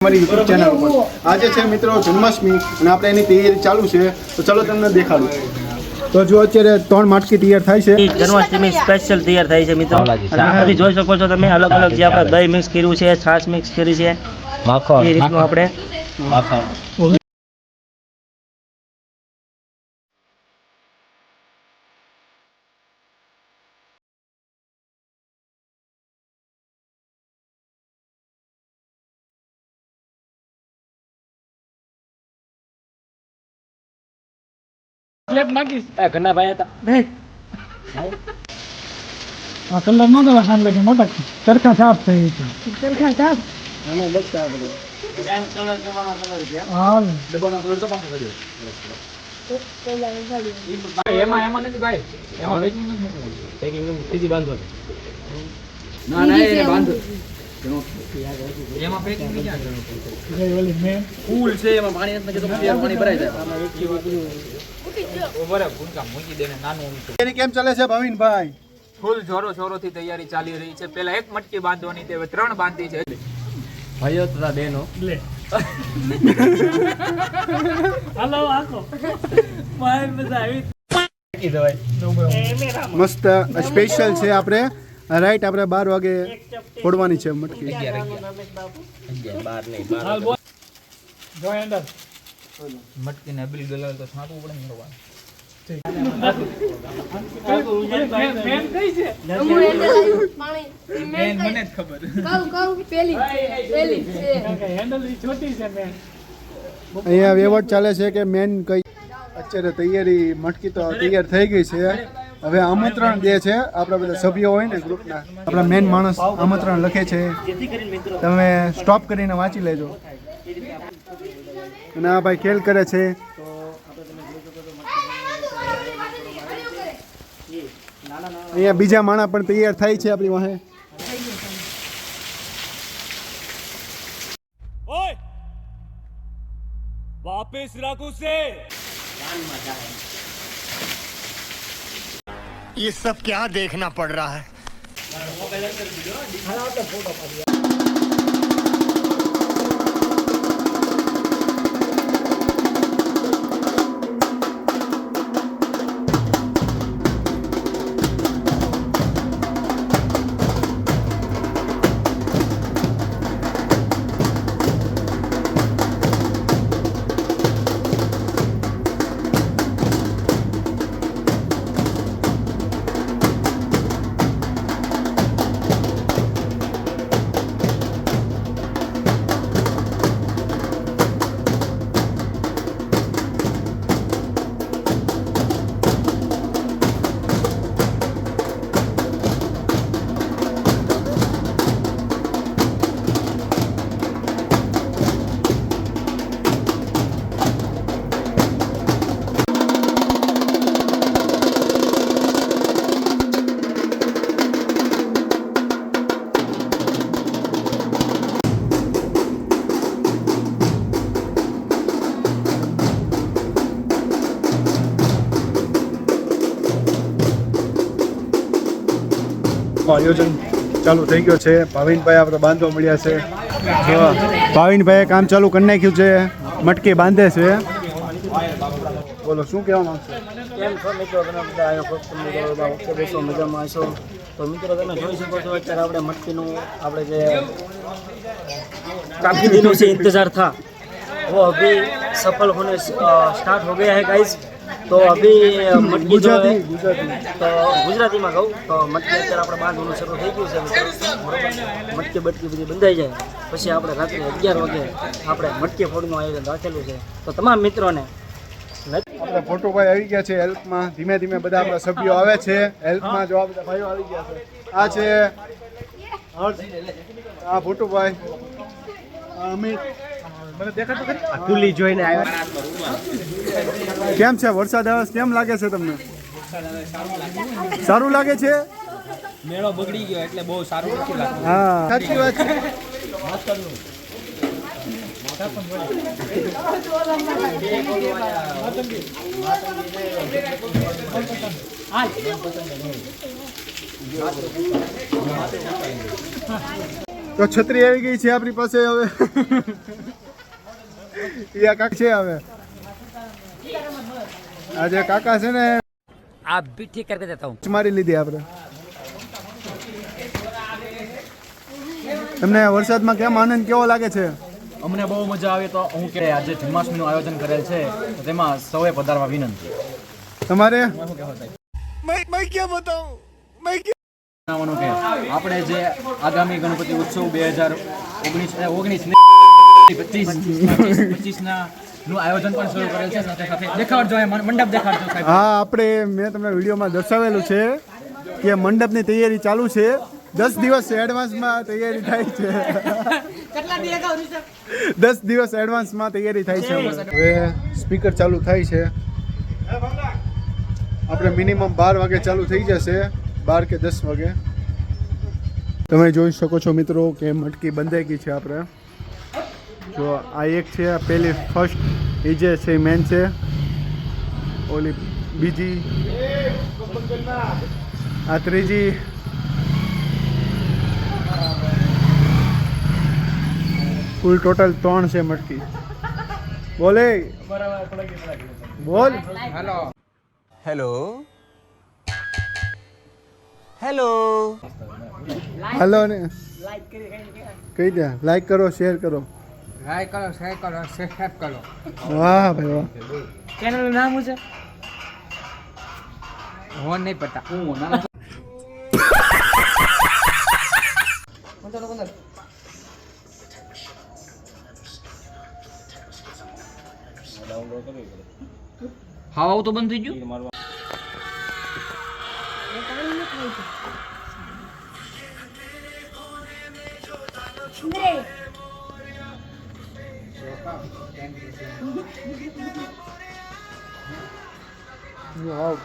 हमारी YouTube channel पर आज है मित्रों जन्माष्टमी અને આપણે એની તૈયારી ચાલુ છે તો ચલો તમને દેખાડું તો જો અત્યારે 3 માટકી તૈયાર થાય છે જન્માષ્ટમી સ્પેશિયલ તૈયાર થાય છે મિત્રો અને જોઈ શકો છો તમે અલગ અલગ જે આપણે દહીં મિક્સ કર્યું છે છાશ મિક્સ કરી છે માખણ એ રીતનું આપણે માખણ પ્લેટ નાખીશ ઘરના ભાઈ હતા આ કલર નો તો હાલ લાગે મોટા ચરખા સાફ થઈ છે ચરખા સાફ અને લગતા આપણે હાલ ડબ્બાનો કલર તો પાછો કર્યો એમાં નથી ભાઈ એમાં પેકિંગ સીધી બાંધો ના ના એ બાંધો એમાં પેકિંગ નહીં જાય ઓલી મે ફૂલ છે એમાં પાણી નથી કે તો પાણી ભરાઈ જાય એની કેમ ચાલે છે ભાવિનભાઈ ફૂલ જોરો શોરોથી તૈયારી ચાલી રહી છે. પહેલા એક મટકી બાંધવાની તે હવે 3 બાંધી છે. ભાઈઓ તથા બહેનો લે હાલો આખો માર મજા આવી મસ્ત સ્પેશિયલ છે આપણે રાઈટ આપણે 12 વાગે ફોડવાની છે મટકી 12 નહીં જો અંદર મટકીને બિલ ગલાલ તો છાંટવું પડે ને ભગવાન. મેન કઈ છે મેન મને જ ખબર. હેન્ડલ છોટી છે મેન અહીંયા વેવટ ચાલે છે કે મેન કઈ અત્યારે તૈયારી મટકી તો તૈયાર થઈ ગઈ છે હવે આમંત્રણ દે છે આપણા બધા સભ્યો હોય ને ગ્રુપના આપણા મેન માણસ આમંત્રણ લખે છે તમે સ્ટોપ કરીને વાંચી લેજો અને આ ભાઈ ખેલ કરે છે અહીંયા બીજા માણા પણ તૈયાર થાય છે આપણી વાહે ओए वापस रखू से ये सब क्या देखना पड़ रहा है આયોજન ચાલુ થઈ ગયો છે ભાવિનભાઈ આપણે બાંધવા મળ્યા છે ભાવિનભાઈએ કામ ચાલુ કરી નાખ્યું છે મટકી બાંધે છે બોલો શું કહેવા માંગશો કેમ છો મિત્રો તમે બધા આવ્યો વખતે બેસો મજામાં હશો તો મિત્રો તમે જોઈ શકો છો અત્યારે આપણે મટકીનું આપણે જે काफी दिनों से इंतज़ार था वो अभी सफल होने स्टार्ट हो गया है गाइस तो अभी मटकी जो है तो गुजराती में कहूँ तो मटकी અત્યારે આપણે બાંધવાનું શરૂ થઈ ગયું છે મટકી બટકી બધી બંધાઈ જાય પછી આપણે રાત્રે 11 વાગે આપણે મટકી ફોડનું આયોજન રાખેલું છે તો તમામ મિત્રોને આપણા ફોટોભાઈ આવી ગયા છે હેલ્પમાં ધીમે ધીમે બધા આપણા સભ્યો આવે છે હેલ્પમાં જો આ બધા ભાઈઓ આવી ગયા છે આ છે હર્ષ આ ફોટોભાઈ અમિત મને દેખાતો ખરી આ કુલી જોઈને આવ્યા કેમ છે વરસાદ આવે કેમ લાગે છે તમને સારું લાગે છે મેળો બગડી ગયો એટલે બહુ સારું નથી લાગતું. હા સાચી વાત છે તો છત્રી આવી ગઈ છે આપણી પાસે હવે યા કાક છે હવે આજે કાકા છે ને आप भी ठीक करके देता हूँ। મારી લીધી આપણે તમને વરસાદમાં કેમ આનંદ કેવો લાગે છે અમને બહુ મજા આવી તો હું કે આજે જન્માષ્ટમીનું આયોજન કરેલ છે તો તેમાં સૌએ પધારવા વિનંતી. તમારે જણાવવાનું કે આપણે જે આગામી ગણપતિ ઉત્સવ 2019 ના નું આયોજન પણ શરૂ કરેલ છે. સાથે સાથે દેખાડજો મંડપ દેખાડજો સાહેબ. હા આપણે મેં તમને વિડીયોમાં દર્શાવેલું છે કે મંડપની તૈયારી ચાલુ છે 10 દિવસ એડવાન્સમાં તૈયારી થાય છે 10 દિવસ એડવાન્સમાં તૈયારી થાય છે હવે સ્પીકર ચાલુ થાય છે આપણે મિનિમમ 12 વાગે ચાલુ થઈ જશે 12 કે 10 વાગે તમે જોઈ શકો છો મિત્રો કે મટકી બંધાઈ ગઈ છે આપણે જો આ એક છે આ પહેલી ફર્સ્ટ એ જે છે મેન છે ઓલી બીજી આ ત્રીજી કુલ ટોટલ 3 છે મટકી બોલે બોલ હેલો ને કહી દે લાઈક કરો શેર કરો લાઈક કરો શેર કરો સબસ્ક્રાઇબ કરો વાહ ભાઈ વાહ ચેનલ નું નામ શું છે हो नहीं पता हवा तो बंद થઈ ગયું. વાવ